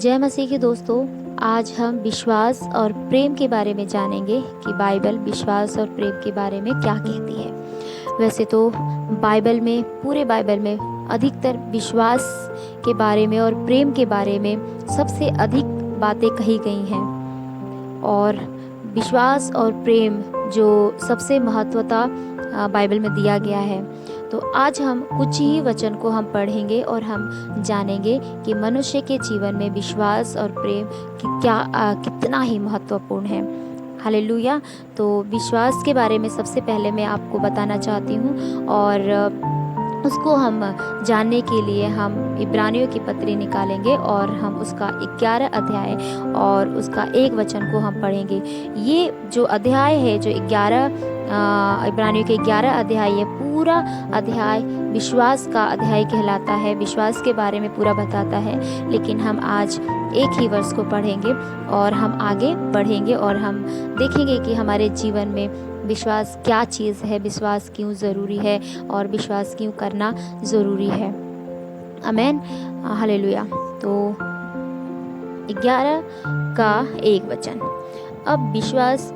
जय मसीह के दोस्तों, आज हम विश्वास और प्रेम के बारे में जानेंगे कि बाइबल विश्वास और प्रेम के बारे में क्या कहती है। वैसे तो बाइबल में, पूरे बाइबल में अधिकतर विश्वास के बारे में और प्रेम के बारे में सबसे अधिक बातें कही गई हैं, और विश्वास और प्रेम जो सबसे महत्वता बाइबल में दिया गया है। तो आज हम कुछ ही वचन को हम पढ़ेंगे और हम जानेंगे कि मनुष्य के जीवन में विश्वास और प्रेम कितना ही महत्वपूर्ण है। हालेलुया। तो विश्वास के बारे में सबसे पहले मैं आपको बताना चाहती हूँ, और उसको हम जानने के लिए हम इब्रानियों की पत्री निकालेंगे और हम उसका 11 अध्याय और उसका 1 वचन को हम पढ़ेंगे। ये जो अध्याय है, जो इब्रानियों के 11 अध्याय, ये पूरा अध्याय विश्वास का अध्याय कहलाता है, विश्वास के बारे में पूरा बताता है। लेकिन हम आज एक ही वर्ष को पढ़ेंगे और हम आगे बढ़ेंगे और हम देखेंगे कि हमारे जीवन में विश्वास क्या चीज़ है, विश्वास क्यों ज़रूरी है और विश्वास क्यों करना ज़रूरी है। आमेन, हालेलुया। तो 11 का 1 वचन। अब विश्वास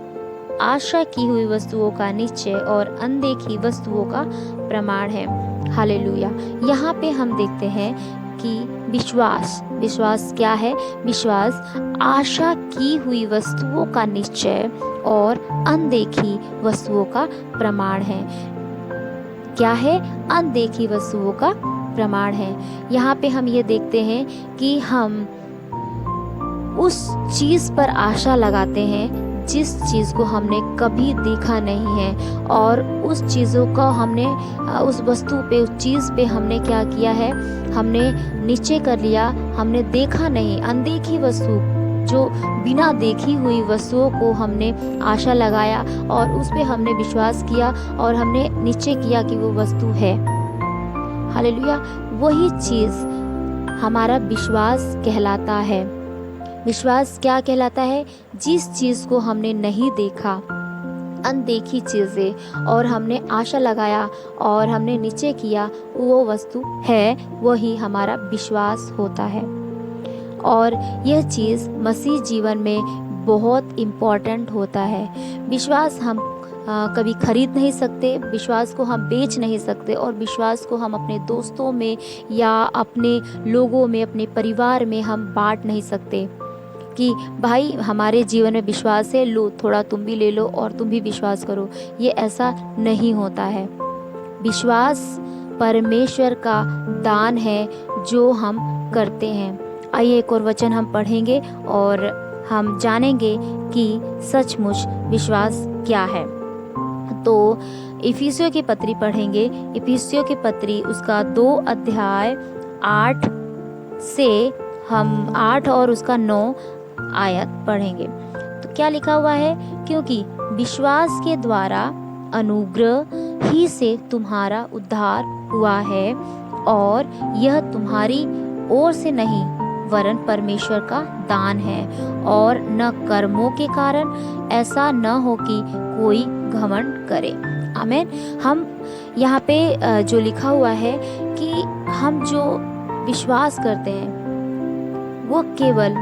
आशा की हुई वस्तुओं का निश्चय और अनदेखी वस्तुओं का प्रमाण है। हालेलुया। यहाँ पे हम देखते हैं कि विश्वास क्या है? विश्वास आशा की हुई वस्तुओं का निश्चय और अनदेखी वस्तुओं का प्रमाण है। क्या है? अनदेखी वस्तुओं का प्रमाण है। यहाँ पे हम ये देखते हैं कि हम उस चीज़ पर आशा लगाते हैं जिस चीज़ को हमने कभी देखा नहीं है, और उस चीज़ों का हमने उस वस्तु पे, उस चीज़ पे हमने क्या किया है? हमने निश्चय कर लिया, हमने देखा नहीं। अनदेखी वस्तु, जो बिना देखी हुई वस्तुओं को हमने आशा लगाया और उस पे हमने विश्वास किया और हमने निश्चय किया कि वो वस्तु है। हालेलुया। वही चीज़ हमारा विश्वास कहलाता है। विश्वास क्या कहलाता है? जिस चीज़ को हमने नहीं देखा, अनदेखी चीज़ें, और हमने आशा लगाया और हमने निश्चय किया वो वस्तु है, वही हमारा विश्वास होता है। और यह चीज़ मसीह जीवन में बहुत इम्पॉर्टेंट होता है। विश्वास हम कभी खरीद नहीं सकते, विश्वास को हम बेच नहीं सकते, और विश्वास को हम अपने दोस्तों में या अपने लोगों में, अपने परिवार में हम बांट नहीं सकते कि भाई हमारे जीवन में विश्वास है, लो थोड़ा तुम भी ले लो और तुम भी विश्वास करो। ये ऐसा नहीं होता है। विश्वास परमेश्वर का दान है जो हम करते हैं। आइए एक और वचन हम पढ़ेंगे और हम जानेंगे कि सचमुच विश्वास क्या है। तो इफिसियों की पत्री पढ़ेंगे। इफिसियों की पत्री उसका 2 अध्याय 8 से हम 8 और उसका 9 आयत पढ़ेंगे। तो क्या लिखा हुआ है? क्योंकि विश्वास के द्वारा अनुग्रह ही से तुम्हारा उद्धार हुआ है, और यह तुम्हारी ओर से नहीं वरन परमेश्वर का दान है, और न कर्मों के कारण, ऐसा न हो कि कोई घमंड करे। आमीन। हम यहाँ पे जो लिखा हुआ है कि हम जो विश्वास करते हैं वो केवल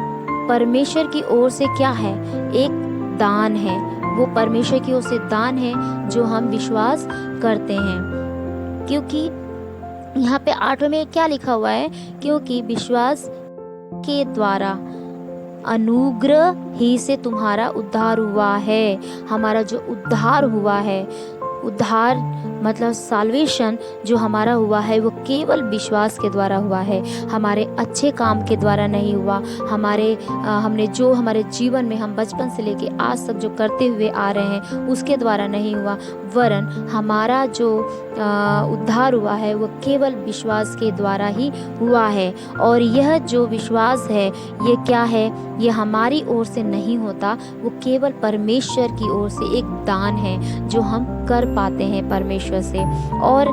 परमेश्वर की ओर से क्या है? एक दान है। वो परमेश्वर की ओर से दान है जो हम विश्वास करते हैं। क्योंकि यहाँ पे 8 में क्या लिखा हुआ है? क्योंकि विश्वास के द्वारा अनुग्रह ही से तुम्हारा उद्धार हुआ है। हमारा जो उद्धार हुआ है, उद्धार मतलब साल्वेशन जो हमारा हुआ है, वो केवल विश्वास के द्वारा हुआ है। हमारे अच्छे काम के द्वारा नहीं हुआ। हमने जो हमारे जीवन में हम बचपन से लेके आज तक जो करते हुए आ रहे हैं उसके द्वारा नहीं हुआ, वरन हमारा जो उद्धार हुआ है वो केवल विश्वास के द्वारा ही हुआ है। और यह जो विश्वास है, ये क्या है? ये हमारी ओर से नहीं होता, वो केवल परमेश्वर की ओर से एक दान है जो हम कर पाते हैं परमेश्वर से। और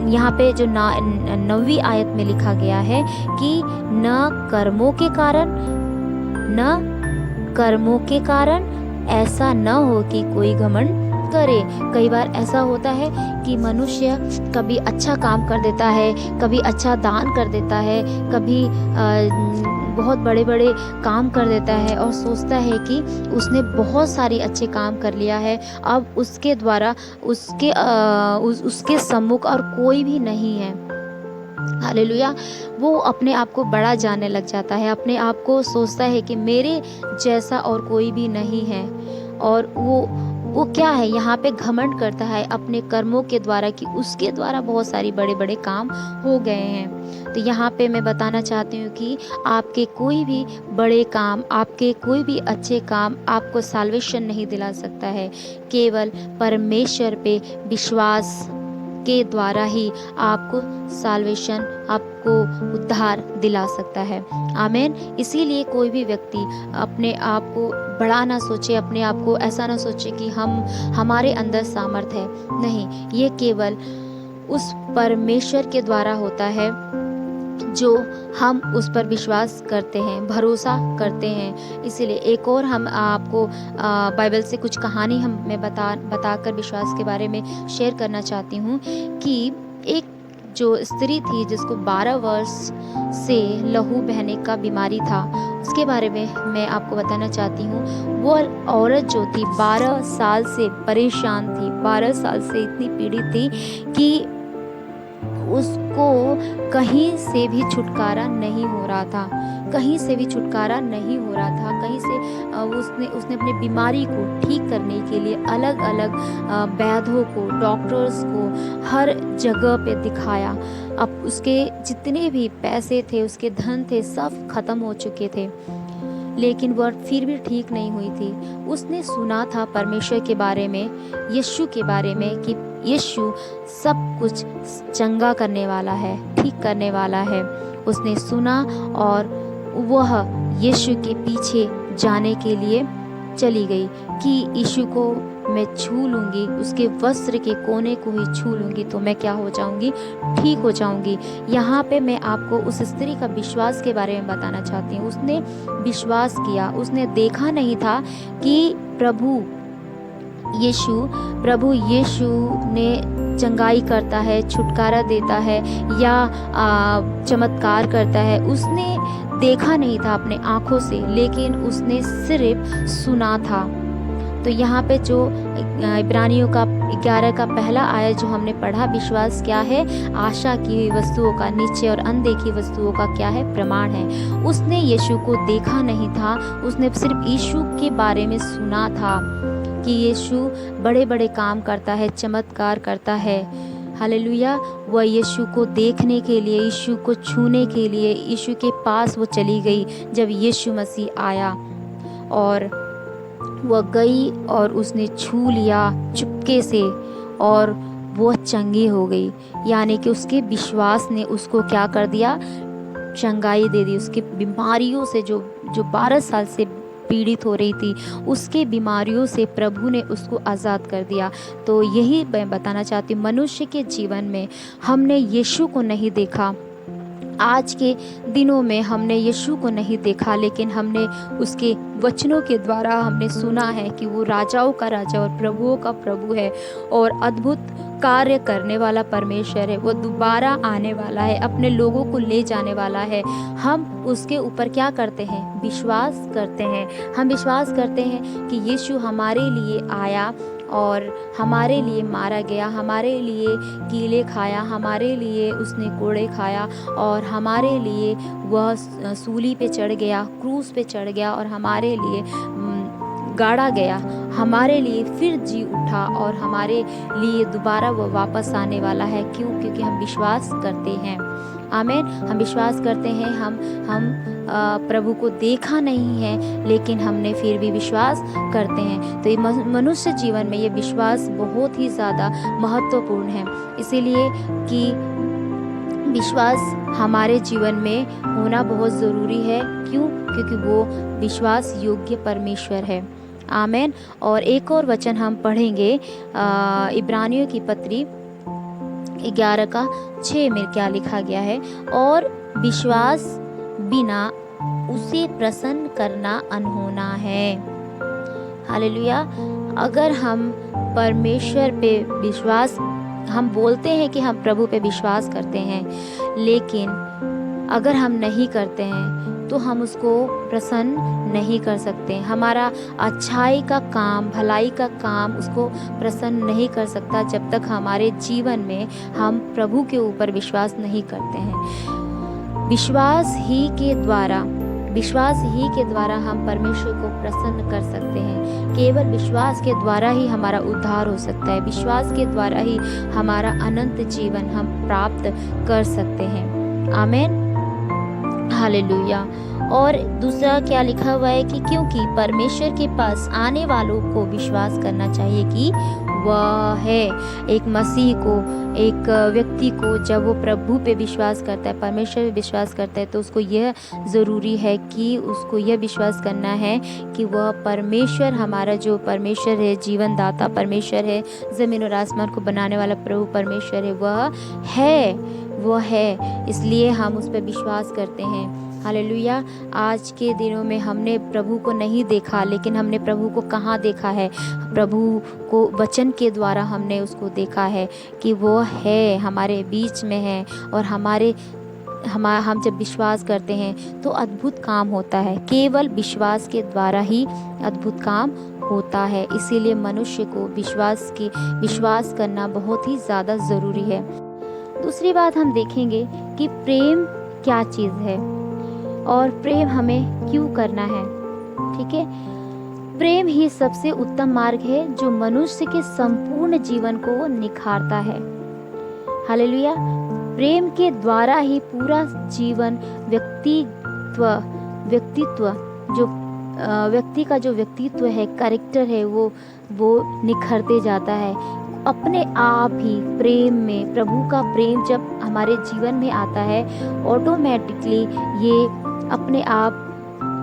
यहाँ पे जो 9वीं आयत में लिखा गया है कि न कर्मों के कारण ऐसा न हो कि कोई घमंड करे। कई बार ऐसा होता है कि मनुष्य कभी अच्छा काम कर देता है, कभी अच्छा दान कर देता है, कभी बहुत बड़े बड़े काम कर देता है और सोचता है कि उसने बहुत सारे अच्छे काम कर लिया है, अब उसके द्वारा उसके सम्मुख और कोई भी नहीं है। हालेलुया। वो अपने आप को बड़ा जानने लग जाता है, अपने आप को सोचता है कि मेरे जैसा और कोई भी नहीं है। और वो क्या है, यहाँ पे घमंड करता है अपने कर्मों के द्वारा कि उसके द्वारा बहुत सारी बड़े बड़े काम हो गए हैं। तो यहाँ पे मैं बताना चाहती हूँ कि आपके कोई भी बड़े काम, आपके कोई भी अच्छे काम आपको साल्वेशन नहीं दिला सकता है। केवल परमेश्वर पे विश्वास के द्वारा ही आपको साल्वेशन, आपको उद्धार दिला सकता है। आमीन। इसीलिए कोई भी व्यक्ति अपने आप को बड़ा ना सोचे, अपने आप को ऐसा ना सोचे कि हमारे अंदर सामर्थ है। नहीं, ये केवल उस परमेश्वर के द्वारा होता है जो हम उस पर विश्वास करते हैं, भरोसा करते हैं। इसीलिए एक और हम आपको बाइबल से कुछ कहानी मैं बताकर विश्वास के बारे में शेयर करना चाहती हूँ कि एक जो स्त्री थी जिसको 12 वर्ष से लहू बहने का बीमारी था, उसके बारे में मैं आपको बताना चाहती हूँ। वो औरत जो थी 12 साल से परेशान थी, 12 साल से इतनी पीड़ित थी कि उसको कहीं से भी छुटकारा नहीं हो रहा था, कहीं से भी छुटकारा नहीं हो रहा था। कहीं से उसने अपने बीमारी को ठीक करने के लिए अलग अलग वैद्यों को, डॉक्टर्स को हर जगह पे दिखाया। अब उसके जितने भी पैसे थे, उसके धन थे, सब खत्म हो चुके थे, लेकिन वह फिर भी ठीक नहीं हुई थी। उसने सुना था परमेश्वर के बारे में, यीशु के बारे में कि यीशु सब कुछ चंगा करने वाला है, ठीक करने वाला है। उसने सुना और वह यीशु के पीछे जाने के लिए चली गई कि यीशु को मैं छू लूँगी, उसके वस्त्र के कोने को ही छू लूँगी तो मैं क्या हो जाऊँगी, ठीक हो जाऊँगी। यहाँ पे मैं आपको उस स्त्री का विश्वास के बारे में बताना चाहती हूँ। उसने विश्वास किया, उसने देखा नहीं था कि प्रभु यीशु ने चंगाई करता है, छुटकारा देता है या चमत्कार करता है। उसने देखा नहीं था अपने आँखों से, लेकिन उसने सिर्फ सुना था। तो यहाँ पे जो इब्रानियों का 11 का पहला आयत जो हमने पढ़ा, विश्वास क्या है, आशा की हुई वस्तुओं का निश्चय और अनदेखी वस्तुओं का क्या है, प्रमाण है। उसने यीशु को देखा नहीं था, उसने सिर्फ यीशु के बारे में सुना था कि यीशु बड़े बड़े काम करता है, चमत्कार करता है। हालेलुया। वह यीशु को देखने के लिए, यीशु को छूने के लिए यीशु के पास वो चली गई। जब यीशु मसीह आया और वह गई और उसने छू लिया चुपके से और वो चंगी हो गई। यानी कि उसके विश्वास ने उसको क्या कर दिया, चंगाई दे दी। उसकी बीमारियों से जो 12 साल से पीड़ित हो रही थी, उसके बीमारियों से प्रभु ने उसको आज़ाद कर दिया। तो यही मैं बताना चाहती हूँ, मनुष्य के जीवन में हमने यीशु को नहीं देखा, आज के दिनों में हमने यीशु को नहीं देखा, लेकिन हमने उसके वचनों के द्वारा हमने सुना है कि वो राजाओं का राजा और प्रभुओं का प्रभु है और अद्भुत कार्य करने वाला परमेश्वर है। वो दोबारा आने वाला है, अपने लोगों को ले जाने वाला है। हम उसके ऊपर क्या करते हैं, विश्वास करते हैं। हम विश्वास करते हैं कि यीशु हमारे लिए आया और हमारे लिए मारा गया, हमारे लिए कीले खाया, हमारे लिए उसने कोड़े खाया और हमारे लिए वह सूली पे चढ़ गया, क्रूस पे चढ़ गया और हमारे लिए गाड़ा गया, हमारे लिए फिर जी उठा और हमारे लिए दोबारा वह वापस आने वाला है। क्यों? क्योंकि हम विश्वास करते हैं। आमीन। हम विश्वास करते हैं। हम प्रभु को देखा नहीं है, लेकिन हमने फिर भी विश्वास करते हैं। तो ये मनुष्य जीवन में ये विश्वास बहुत ही ज़्यादा महत्वपूर्ण है। इसीलिए कि विश्वास हमारे जीवन में होना बहुत ज़रूरी है। क्यों? क्योंकि वो विश्वास योग्य परमेश्वर है। आमीन। और एक और वचन हम पढ़ेंगे, इब्रानियों की पत्री 11 का 6 में क्या लिखा गया है, और विश्वास बिना उसे प्रसन्न करना अनहोना है। हालेलुया। अगर हम परमेश्वर पे विश्वास, हम बोलते हैं कि हम प्रभु पे विश्वास करते हैं, लेकिन अगर हम नहीं करते हैं तो हम उसको प्रसन्न नहीं कर सकते। हमारा अच्छाई का काम, भलाई का काम उसको प्रसन्न नहीं कर सकता जब तक हमारे जीवन में हम प्रभु के ऊपर विश्वास नहीं करते हैं। विश्वास ही के द्वारा हम परमेश्वर को प्रसन्न कर सकते हैं। केवल विश्वास के द्वारा ही हमारा उद्धार हो सकता है। विश्वास के द्वारा ही हमारा अनंत जीवन हम प्राप्त कर सकते हैं। आमीन, हालेलुया। और दूसरा क्या लिखा हुआ है कि क्योंकि परमेश्वर के पास आने वालों को विश्वास करना चाहिए कि वह है। एक मसीह को, एक व्यक्ति को जब वो प्रभु पे विश्वास करता है, परमेश्वर पे विश्वास करता है, तो उसको यह ज़रूरी है कि उसको यह विश्वास करना है कि वह परमेश्वर, हमारा जो परमेश्वर है, जीवन दाता परमेश्वर है, ज़मीन और आसमान को बनाने वाला प्रभु परमेश्वर है, वह है। इसलिए हम उस पर विश्वास करते हैं। हालेलुया। आज के दिनों में हमने प्रभु को नहीं देखा, लेकिन हमने प्रभु को कहाँ देखा है? प्रभु को वचन के द्वारा हमने उसको देखा है कि वो है, हमारे बीच में है। और हम जब विश्वास करते हैं तो अद्भुत काम होता है। केवल विश्वास के द्वारा ही अद्भुत काम होता है। इसीलिए मनुष्य को विश्वास करना बहुत ही ज़्यादा ज़रूरी है। दूसरी बात हम देखेंगे कि प्रेम क्या चीज़ है और प्रेम हमें क्यों करना है। ठीक है, प्रेम ही सबसे उत्तम मार्ग है जो मनुष्य के संपूर्ण जीवन को निखारता है। हालेलुया। प्रेम के द्वारा ही पूरा जीवन व्यक्ति का जो व्यक्तित्व है, कैरेक्टर है, वो निखरते जाता है। अपने आप ही प्रेम में, प्रभु का प्रेम जब हमारे जीवन में आता है, ऑटोमेटिकली ये अपने आप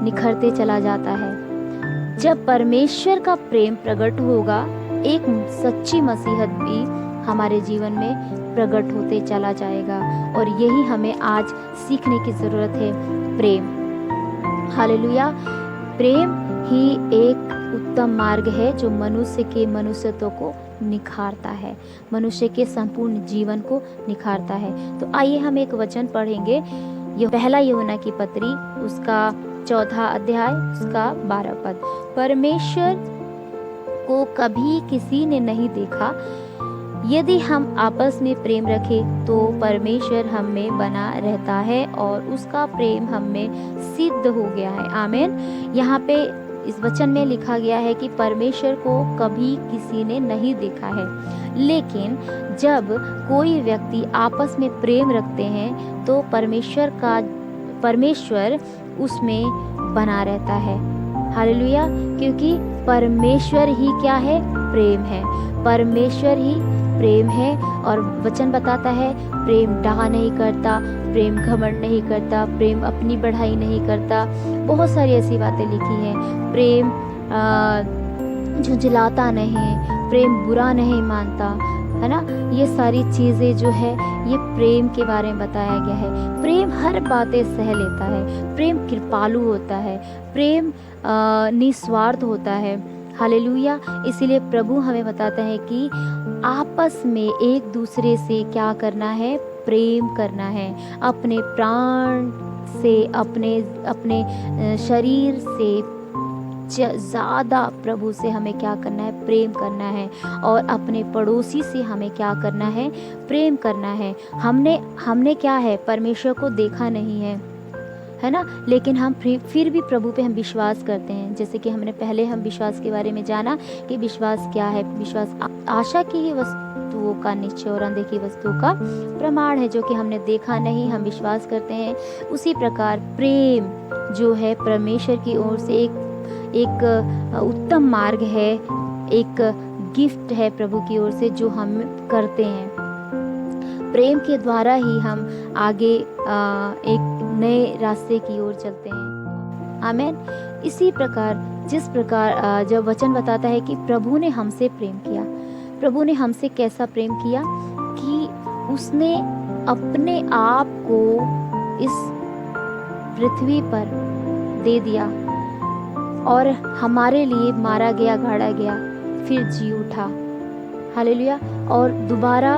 निखरते चला जाता है। जब परमेश्वर का प्रेम प्रकट होगा, एक सच्ची मसीहत भी हमारे जीवन में प्रकट होते चला जाएगा। और यही हमें आज सीखने की ज़रूरत है, प्रेम। हालेलुया। प्रेम ही एक उत्तम मार्ग है जो मनुष्यत्व को निखारता है, मनुष्य के संपूर्ण जीवन को निखारता है। तो आइए हम एक वचन पढ़ेंगे, यह पहला यूहन्ना की पत्री, उसका 4 अध्याय, उसका 12 पद। परमेश्वर को कभी किसी ने नहीं देखा। यदि हम आपस में प्रेम रखें तो परमेश्वर हम में बना रहता है और उसका प्रेम हम में सिद्ध हो गया है। आमीन। यहाँ पे इस वचन में लिखा गया है कि परमेश्वर को कभी किसी ने नहीं देखा है, लेकिन जब कोई व्यक्ति आपस में प्रेम रखते हैं तो परमेश्वर उसमें बना रहता है। हालेलुया। क्योंकि परमेश्वर ही क्या है? प्रेम है। परमेश्वर ही प्रेम है। और वचन बताता है, प्रेम डाह नहीं करता, प्रेम घमंड नहीं करता, प्रेम अपनी बढ़ाई नहीं करता। बहुत सारी ऐसी बातें लिखी हैं। प्रेम झुंझलाता नहीं, प्रेम बुरा नहीं मानता, है ना। ये सारी चीज़ें जो है, ये प्रेम के बारे में बताया गया है। प्रेम हर बातें सह लेता है, प्रेम कृपालु होता है, प्रेम निस्वार्थ होता है। हालेलुया। इसीलिए प्रभु हमें बताता है कि आपस में एक दूसरे से क्या करना है? प्रेम करना है। अपने प्राण से, अपने शरीर से ज़्यादा प्रभु से हमें क्या करना है? प्रेम करना है। और अपने पड़ोसी से हमें क्या करना है? प्रेम करना है। हमने क्या है? परमेश्वर को देखा नहीं है ना, लेकिन हम फिर भी प्रभु पे हम विश्वास करते हैं। जैसे कि हम विश्वास के बारे में जाना कि विश्वास क्या है। विश्वास आशा की ही वस्तुओं का निश्चय और अनदेखी वस्तुओं का प्रमाण है, जो कि हमने देखा नहीं, हम विश्वास करते हैं। उसी प्रकार प्रेम जो है परमेश्वर की ओर से एक उत्तम मार्ग है, एक गिफ्ट है प्रभु की ओर से, जो हम करते हैं। प्रेम के द्वारा ही हम आगे एक नए रास्ते की ओर चलते हैं। आमीन। इसी प्रकार जिस प्रकार जब वचन बताता है कि प्रभु ने हमसे प्रेम किया, प्रभु ने हमसे कैसा प्रेम किया कि उसने अपने आप को इस पृथ्वी पर दे दिया। और हमारे लिए मारा गया, गाड़ा गया, फिर जी उठा। हालेलुया। और दोबारा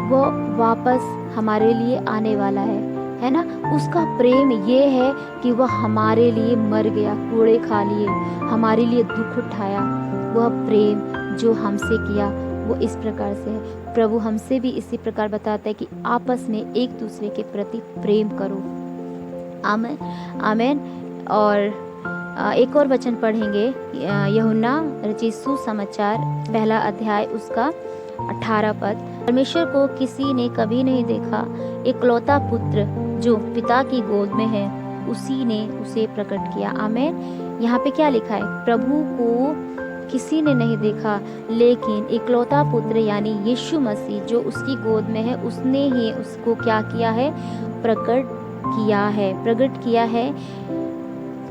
वो वापस हमारे लिए आने वाला है ना। उसका प्रेम ये है कि वह हमारे लिए मर गया, कोड़े खा लिए, हमारे लिए दुख उठाया। वह प्रेम जो हमसे किया वो इस प्रकार से है। प्रभु हमसे भी इसी प्रकार बताता है कि आपस में एक दूसरे के प्रति प्रेम करो। आमेन, आमेन। और एक और वचन पढ़ेंगे, यूहन्ना रचित सुसमाचार 1 अध्याय उसका 18 पद। परमेश्वर को किसी ने कभी नहीं देखा, इकलौता पुत्र जो पिता की गोद में है उसी ने उसे प्रकट किया। आमेन। यहाँ पे क्या लिखा है? प्रभु को किसी ने नहीं देखा, लेकिन इकलौता पुत्र यानी यीशु मसीह जो उसकी गोद में है उसने ही उसको क्या किया है? प्रकट किया है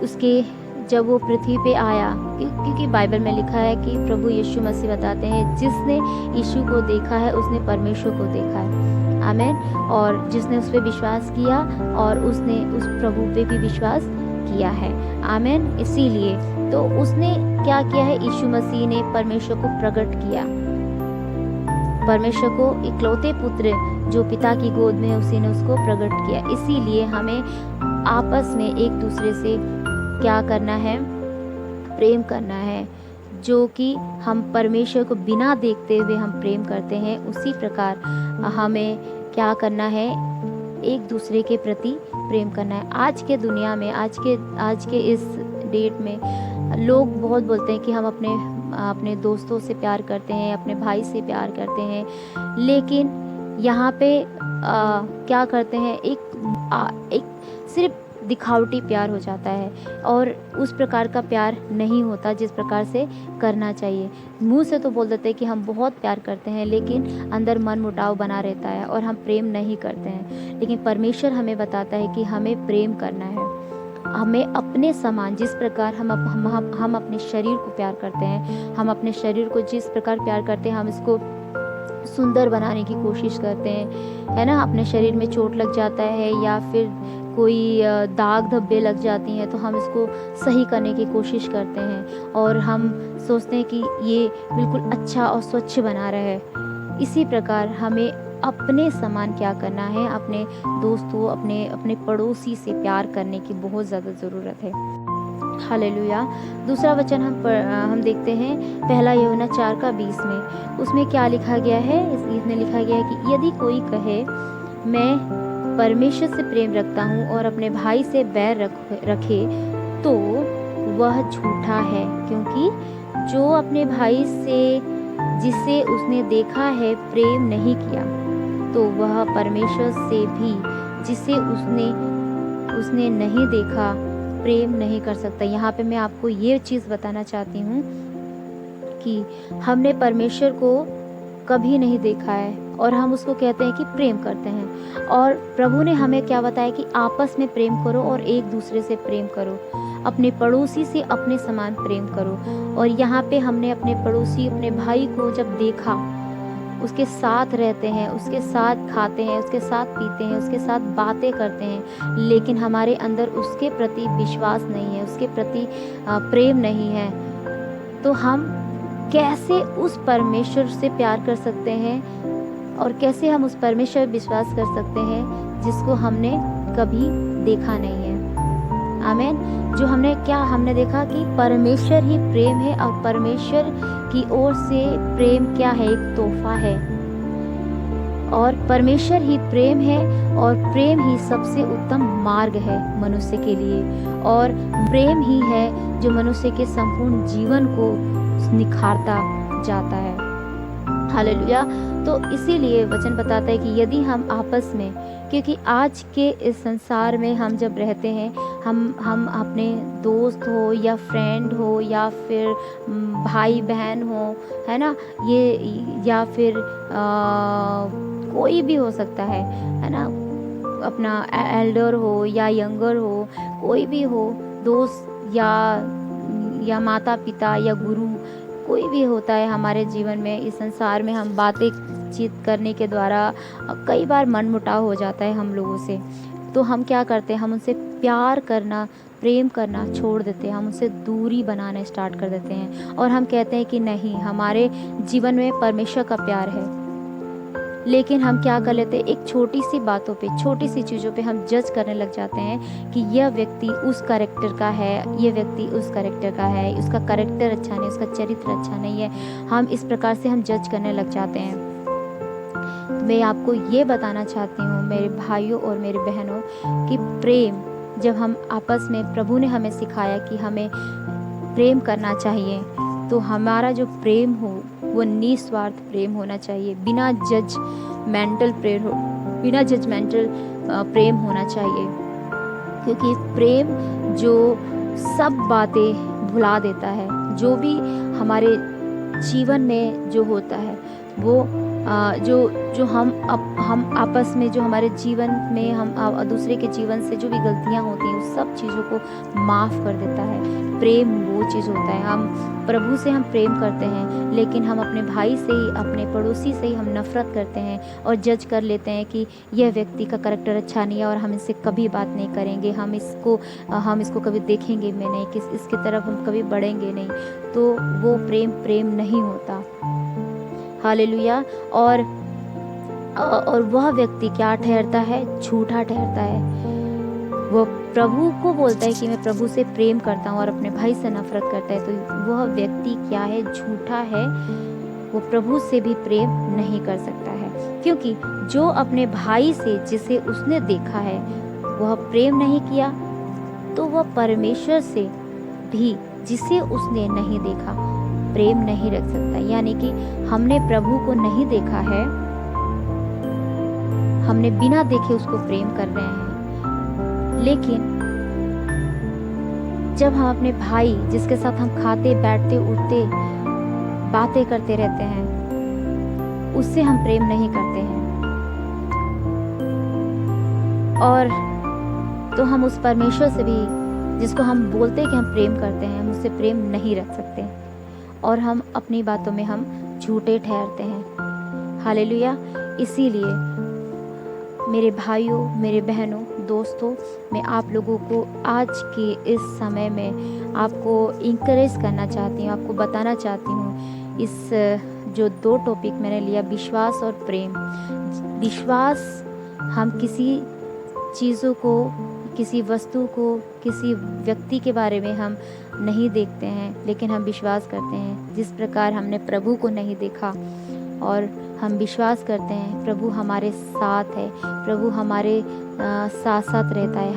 उसके जब वो पृथ्वी पे आया। क्योंकि बाइबल में लिखा है कि प्रभु यीशु मसीह बताते हैं, जिसने यीशु को देखा है उसने परमेश्वर को देखा है। आमेन। और जिसने उस पर विश्वास किया और उसने उस प्रभु पे भी विश्वास किया है। आमेन। इसीलिए तो उसने क्या किया है? यीशु मसीह ने परमेश्वर को प्रकट किया। परमेश्वर को इकलौते पुत्र जो पिता की गोद में है उसी ने उसको प्रकट किया। इसीलिए हमें आपस में एक दूसरे से क्या करना है? प्रेम करना है। जो कि हम परमेश्वर को बिना देखते हुए हम प्रेम करते हैं, उसी प्रकार हमें क्या करना है? एक दूसरे के प्रति प्रेम करना है। आज के दुनिया में, आज के इस डेट में लोग बहुत बोलते हैं कि हम अपने दोस्तों से प्यार करते हैं, अपने भाई से प्यार करते हैं, लेकिन यहाँ पे क्या करते हैं? एक सिर्फ दिखावटी प्यार हो जाता है और उस प्रकार का प्यार नहीं होता जिस प्रकार से करना चाहिए। मुंह से तो बोल देते हैं कि हम बहुत प्यार करते हैं, लेकिन अंदर मन मुटाव बना रहता है और हम प्रेम नहीं करते हैं। लेकिन परमेश्वर हमें बताता है कि हमें प्रेम करना है। हमें अपने समान, जिस प्रकार हम अपने शरीर को प्यार करते हैं, हम अपने शरीर को जिस प्रकार प्यार करते हैं, हम इसको सुंदर बनाने की कोशिश करते हैं, है ना। अपने शरीर में चोट लग जाता है या फिर कोई दाग धब्बे लग जाती हैं तो हम इसको सही करने की कोशिश करते हैं और हम सोचते हैं कि ये बिल्कुल अच्छा और स्वच्छ बना रहे। इसी प्रकार हमें अपने समान क्या करना है? अपने दोस्तों, अपने पड़ोसी से प्यार करने की बहुत ज़्यादा ज़रूरत है। हालेलुया। दूसरा वचन हम देखते हैं 1 यूहन्ना 4:20 में। उसमें क्या लिखा गया है? इसमें लिखा गया है कि यदि कोई कहे मैं परमेश्वर से प्रेम रखता हूँ और अपने भाई से बैर रखे तो वह झूठा है, क्योंकि जो अपने भाई से जिसे उसने देखा है प्रेम नहीं किया तो वह परमेश्वर से भी जिसे उसने नहीं देखा प्रेम नहीं कर सकता। यहाँ पे मैं आपको ये चीज़ बताना चाहती हूँ कि हमने परमेश्वर को कभी नहीं देखा है और हम उसको कहते हैं कि प्रेम करते हैं। और प्रभु ने हमें क्या बताया कि आपस में प्रेम करो और एक दूसरे से प्रेम करो, अपने पड़ोसी से अपने समान प्रेम करो। और यहाँ पे हमने अपने पड़ोसी, अपने भाई को जब देखा, उसके साथ रहते हैं, उसके साथ खाते हैं, उसके साथ पीते हैं, उसके साथ बातें करते हैं, लेकिन हमारे अंदर उसके प्रति विश्वास नहीं है, उसके प्रति प्रेम नहीं है, तो हम कैसे उस परमेश्वर से प्यार कर सकते हैं और कैसे हम उस परमेश्वर पर विश्वास कर सकते हैं जिसको हमने कभी देखा नहीं है। आमीन। जो हमने देखा कि परमेश्वर ही प्रेम है और परमेश्वर की ओर से प्रेम क्या है? एक तोहफा है। और परमेश्वर ही प्रेम है और प्रेम ही सबसे उत्तम मार्ग है मनुष्य के लिए, और प्रेम ही है जो मनुष्य के संपूर्ण जीवन को निखारता जाता है। हालेलुया। तो इसीलिए वचन बताता है कि यदि हम आपस में, क्योंकि आज के इस संसार में हम जब रहते हैं, हम अपने दोस्त हो या फ्रेंड हो या फिर भाई बहन हो, है ना, ये या फिर कोई भी हो सकता है ना, अपना एल्डर हो या यंगर हो, कोई भी हो, दोस्त या माता पिता या गुरु, कोई भी होता है हमारे जीवन में। इस संसार में हम बातें चीत करने के द्वारा कई बार मनमुटाव हो जाता है हम लोगों से। तो हम क्या करते हैं, हम उनसे प्यार करना, प्रेम करना छोड़ देते हैं, हम उनसे दूरी बनाना स्टार्ट कर देते हैं और हम कहते हैं कि नहीं, हमारे जीवन में परमेश्वर का प्यार है। लेकिन हम क्या कर लेते हैं, एक छोटी सी बातों पे, छोटी सी चीज़ों पे हम जज करने लग जाते हैं कि यह व्यक्ति उस कैरेक्टर का है, ये व्यक्ति उस कैरेक्टर का है, उसका कैरेक्टर अच्छा नहीं, उसका चरित्र अच्छा नहीं है। हम इस प्रकार से हम जज करने लग जाते हैं। तो मैं आपको ये बताना चाहती हूँ मेरे भाइयों और मेरे बहनों कि प्रेम, जब हम आपस में, प्रभु ने हमें सिखाया कि हमें प्रेम करना चाहिए, तो हमारा जो प्रेम हो वो निस्वार्थ प्रेम होना चाहिए, बिना जजमेंटल प्रेम होना चाहिए। क्योंकि प्रेम जो सब बातें भुला देता है, जो भी हमारे जीवन में जो होता है, वो जो हम आपस में, जो हमारे जीवन में हम दूसरे के जीवन से जो भी गलतियां होती हैं, उस सब चीज़ों को माफ़ कर देता है। प्रेम वो चीज़ होता है। हम प्रभु से हम प्रेम करते हैं, लेकिन हम अपने भाई से ही, अपने पड़ोसी से ही हम नफ़रत करते हैं और जज कर लेते हैं कि यह व्यक्ति का करैक्टर अच्छा नहीं है और हम इससे कभी बात नहीं करेंगे, हम इसको कभी देखेंगे भी नहीं, इसकी तरफ हम कभी बढ़ेंगे नहीं। तो वो प्रेम नहीं होता। हालेलुया। और वह व्यक्ति क्या ठहरता है, झूठा ठहरता है। वो प्रभु को बोलता है कि मैं प्रभु से प्रेम करता हूँ और अपने भाई से नफरत करता है, तो वह व्यक्ति क्या है, झूठा है। वो प्रभु से भी प्रेम नहीं कर सकता है, क्योंकि जो अपने भाई से, जिसे उसने देखा है, वह प्रेम नहीं किया, तो वह परमेश्वर से भी, जिसे उसने नहीं देखा, प्रेम नहीं रख सकता। यानी कि हमने प्रभु को नहीं देखा है, हमने बिना देखे उसको प्रेम कर रहे हैं। लेकिन जब हम अपने भाई, जिसके साथ हम खाते, बैठते, उठते, बातें करते रहते हैं, उससे हम प्रेम नहीं करते हैं, और तो हम उस परमेश्वर से भी, जिसको हम बोलते हैं कि हम प्रेम करते हैं, हम उससे प्रेम नहीं रख सकते और हम अपनी बातों में हम झूठे ठहरते हैं। हालेलुया। इसीलिए मेरे भाइयों, मेरे बहनों, दोस्तों, मैं आप लोगों को आज के इस समय में आपको इंकरेज करना चाहती हूँ, आपको बताना चाहती हूँ, इस जो 2 टॉपिक मैंने लिया, विश्वास और प्रेम। विश्वास, हम किसी चीज़ों को, किसी वस्तु को, किसी व्यक्ति के बारे में हम नहीं देखते हैं, लेकिन हम विश्वास करते हैं। जिस प्रकार हमने प्रभु को नहीं देखा और हम विश्वास करते हैं प्रभु हमारे साथ है, प्रभु हमारे साथ साथ रहता है,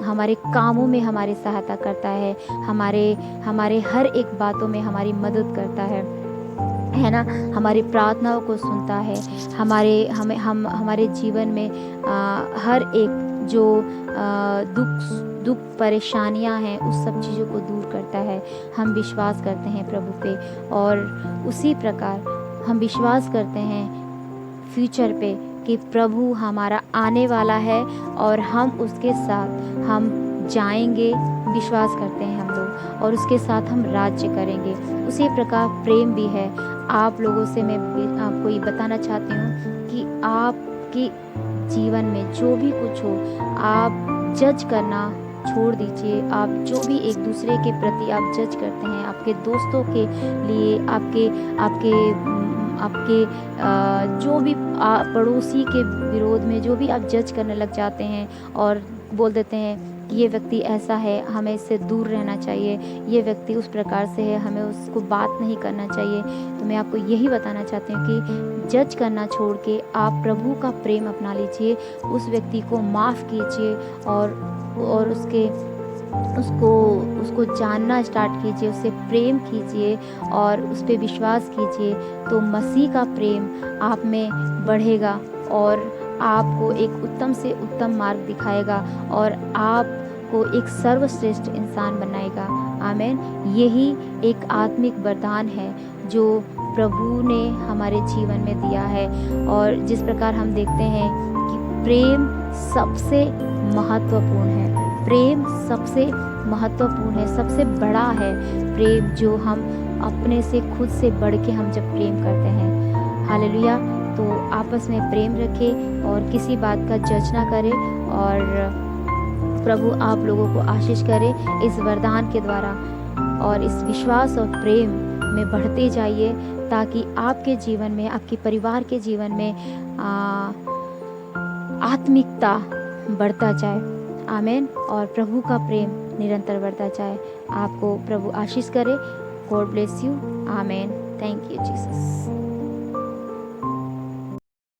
हमारे कामों में हमारी सहायता करता है, हमारे हर एक बातों में हमारी मदद करता है ना, हमारी प्रार्थनाओं को सुनता है, हमारे जीवन में हर एक जो दुख परेशानियां हैं, उस सब चीज़ों को दूर करता है। हम विश्वास करते हैं प्रभु पे, और उसी प्रकार हम विश्वास करते हैं फ्यूचर पे कि प्रभु हमारा आने वाला है और हम उसके साथ हम जाएंगे। विश्वास करते हैं हम लोग, और उसके साथ हम राज्य करेंगे। उसी प्रकार प्रेम भी है। आप लोगों से मैं आपको ये बताना चाहती हूँ कि आपके जीवन में जो भी कुछ हो, आप जज करना छोड़ दीजिए। आप जो भी एक दूसरे के प्रति आप जज करते हैं, आपके दोस्तों के लिए, आपके जो भी पड़ोसी के विरोध में जो भी आप जज करने लग जाते हैं और बोल देते हैं कि ये व्यक्ति ऐसा है, हमें इससे दूर रहना चाहिए, ये व्यक्ति उस प्रकार से है, हमें उसको बात नहीं करना चाहिए, तो मैं आपको यही बताना चाहती हूँ कि जज करना छोड़ के आप प्रभु का प्रेम अपना लीजिए, उस व्यक्ति को माफ़ कीजिए और उसको जानना स्टार्ट कीजिए, उससे प्रेम कीजिए और उस पर विश्वास कीजिए। तो मसीह का प्रेम आप में बढ़ेगा और आपको एक उत्तम से उत्तम मार्ग दिखाएगा और आपको एक सर्वश्रेष्ठ इंसान बनाएगा। आमीन। यही एक आत्मिक वरदान है जो प्रभु ने हमारे जीवन में दिया है, और जिस प्रकार हम देखते हैं कि प्रेम सबसे महत्वपूर्ण है। प्रेम सबसे महत्वपूर्ण है, सबसे बड़ा है प्रेम, जो हम अपने से खुद से बढ़ के हम जब प्रेम करते हैं। हालेलुया। तो आपस में प्रेम रखें और किसी बात का जज ना करें। और प्रभु आप लोगों को आशीष करे इस वरदान के द्वारा, और इस विश्वास और प्रेम में बढ़ते जाइए, ताकि आपके जीवन में, आपके परिवार के जीवन में आत्मिकता बढ़ता जाए। आमीन। और प्रभु का प्रेम निरंतर बढ़ता जाए। आपको प्रभु आशीष करे। God bless you. आमीन। Thank you Jesus.